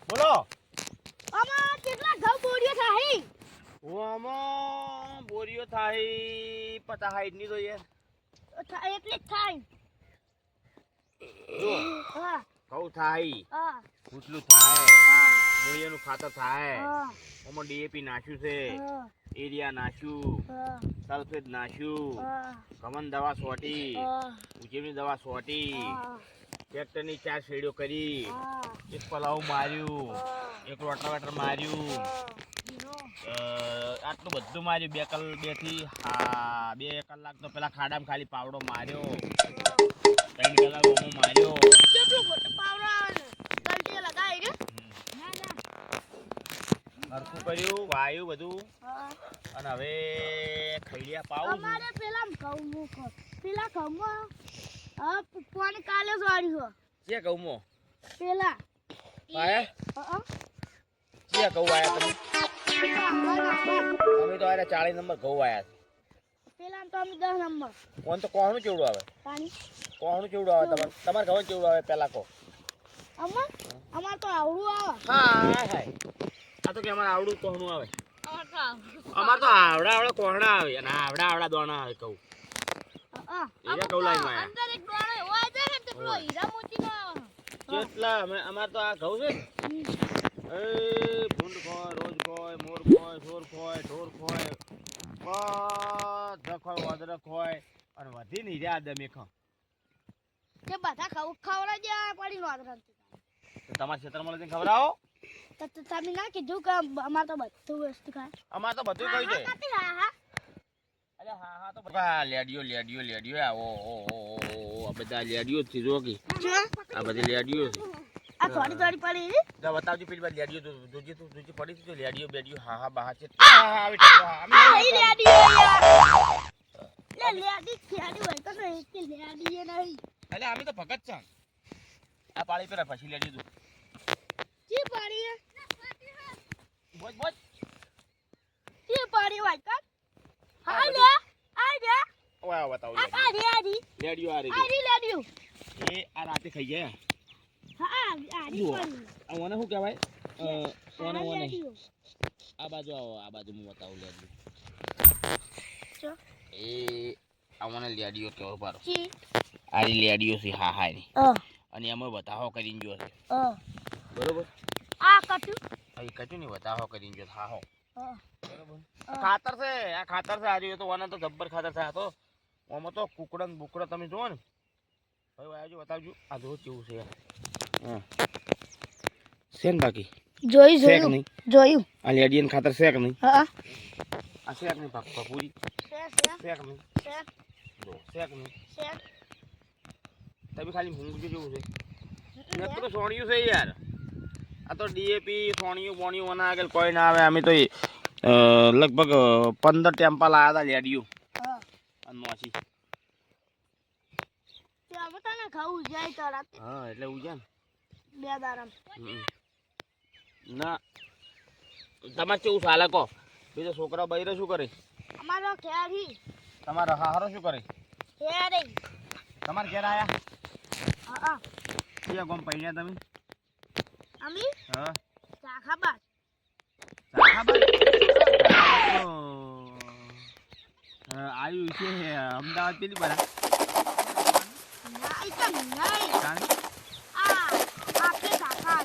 બોલો આમાં કેટલા ઘઉં બોરીઓ થાય? ઓમાં બોરીઓ થાય 50-60 ની તો યાર એટલી જ થાય. જો હા ઘઉં થાય હા ઉટલું થાય હા મૂળિયાનું ખાતર થાય હા ઓમાં ડીએપી નાખ્યું છે હા એરિયા નાખ્યું હા સલ્ફેટ નાખ્યું હા કમન દવા સોટી હા ઉજવણી દવા સોટી હા ટ્રેક્ટરની 4 શેડીઓ કરી હા એક પલાવ માર્યું એક રોટાવેટર માર્યું આટલું બધું માર્યું 2 થી 2 કલાક તો પેલા ખાડામાં ખાલી પાવડો માર્યો 3 કલાક ઓમો માર્યો કેટલું મોટું પાવડો આવે ને કલટી લગાવી રે ના ના હરખું કર્યું વાયું બધું હા અને હવે ખૈડિયા પાવું છું. અમારે પેલા ઘઉં મૂકો પેલા ઘઉંમાં હા પાણી કાલે જ વાળ્યું જે ઘઉંમો પેલા વાયા હા જે ઘઉં વાયા તમે પેલા અમે તો આરે 40 નંબર ઘઉં વાયા પેલા તો અમે 10 નંબર કોણ તો કોહણું કેવડું આવે પાણી કોહણું કેવડું આવે તમારે ઘઉં કેવડું આવે પેલા કો અમાર તો આવડું આવે હા હાય આ તો કે અમારે આવડું કોહણું આવે અમાર તો આવડા કોહણા આવે અને આવડા દોણા આવે કહું એરા કહું લાઈન માં અંદર એક ડોળો એવો આવી જાય ને તે પેલો હીરા મોતી નો આવે કેટલા અમાર તો આ ઘઉં છે ને એ ભૂંડ ખોય રોજ ખોય મોર ખોય સોર ખોય ઢોર ખોય બધા ખોય વાદરા ખોય અને વધી ને હીરા દમે ખા તે બધા ખવરા ગયા પડી નો આદરા તો તમારા ક્ષેત્રમાં લઈને ખવડાવો તો તમે ના કીધું કે અમાર તો બધું વસ્તુ ખાય અમાર તો બધું કહી દે હા હા અરે હા તો બધા લેડિયો આવો ઓ આ બધા લેડિયો છે જો કે આ બધી લેડિયો છે આ થોડી પડી જા બતાવજો પેલી બાદ લેડિયો દૂજી પડી તો લેડિયો બેડિયો હા બહાર છે હા આવી આ લેડી યાર લે લેડી ખેડી હોય તો નહીં કે લેડી એ નહીં અલે અમે તો ભગત છે આ પાળી પર પછી લેડિયો તું કી પાડી બોજ કી પાડી હોય તો હા લે આ લે ઓય બતાવો આ લેડી લેડિયો આ આ લેડી એ આ રાતે ખાઈ ગયા હા આ રી પાડી આ ઓને શું કહેવાય ઓને લેડી આ બાજુ હું બતાવું લેડિયો ચો એ આ ઓને લેડિયો કેવો પારો કી આ લેડિયો છે હા ની અને એમાં બતાવો કરીને જો છે બરોબર આ કટુ અહીં કચું નહીં બતાવો કરીને જો હા હો બરોબર હા. ખાતર છે આ ખાતર છે આ તો ઓને તો જબ્બર ખાતર છે આ તો ઓમાં તો કુકડા ને બુકડા તમે જુઓ ને ભાઈ આવજો બતાવજો આ જો કેવું છે હા છે ને બાકી જોયું આ લેડિયન ખાતર છે કે નહીં હા આ છે કે નહીં પૂરી છે કે નહીં જો છે કે નહીં તમે ખાલી મૂંગજો જેવું છે મેં તો સોણિયું છે યાર આ તો ડીએપી સોણિયું બોણિયું ઓના આગળ કોઈ ના આવે અમે તો લગભગ 15 ટેમ્પા લાયા હતા લેડિયું અને મોસી ખાવું જાય તો રાતે હા એટલે ઉજા બે દારામ ના તમારે કેવું ચાલે કહો બીજો છોકરા બૈરે શું કરે અમારો ખેરી તમારા હારો શું કરે ખેરી તમારે ઘેર આયા હા ક્યાં ગામ પૈણ્યા તમે અમી હા ચાખાબાદ આવ્યું છે અમદાવાદ પેલી બરા નાઈ તો નાઈ આ આપકે ચાખા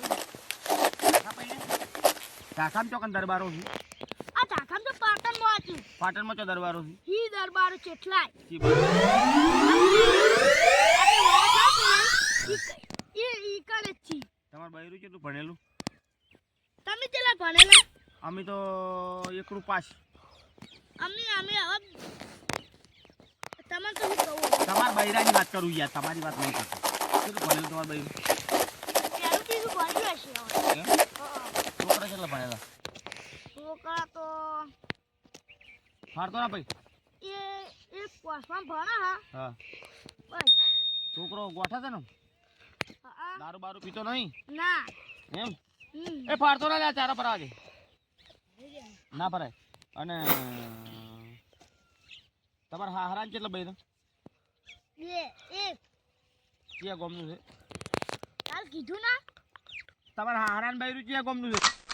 ચાખામ ચોકન દરબારો છે આ ચાખામ તો પાટણમાં હતું પાટણમાં ચો દરબારો છે હી દરબાર કેટલાય ઈ કરે છી તમાર બૈરું કેટલું ભણેલું તમે કેટલા ભણેલા અમે તો એકડું પાસ અમે હવે તમે તો શું કહું તમાર બૈરાની વાત કરું યાર તમારી વાત નહીં કરતો કેટલું ભણેલું તમાર બૈરું પેલું બીજું ભણ્યું હશે છોકરા કેટલા ભણેલા છોકરા તો ફાડતો ના ભાઈ એ કોસમાં ભણે હા હા બસ છોકરો ગોઠા છે ને હા દારૂ બારૂ પીતો નહીં ના એમ એ ફાડતો ના લે ચારો ભરાવા દે ના ભરાય અને તમારા હારાન કેટલા બૈરા બે એક ક્યાં ગામનું છે કાલ કીધું ના તમારા હારાન બૈરું છે ગમનું છે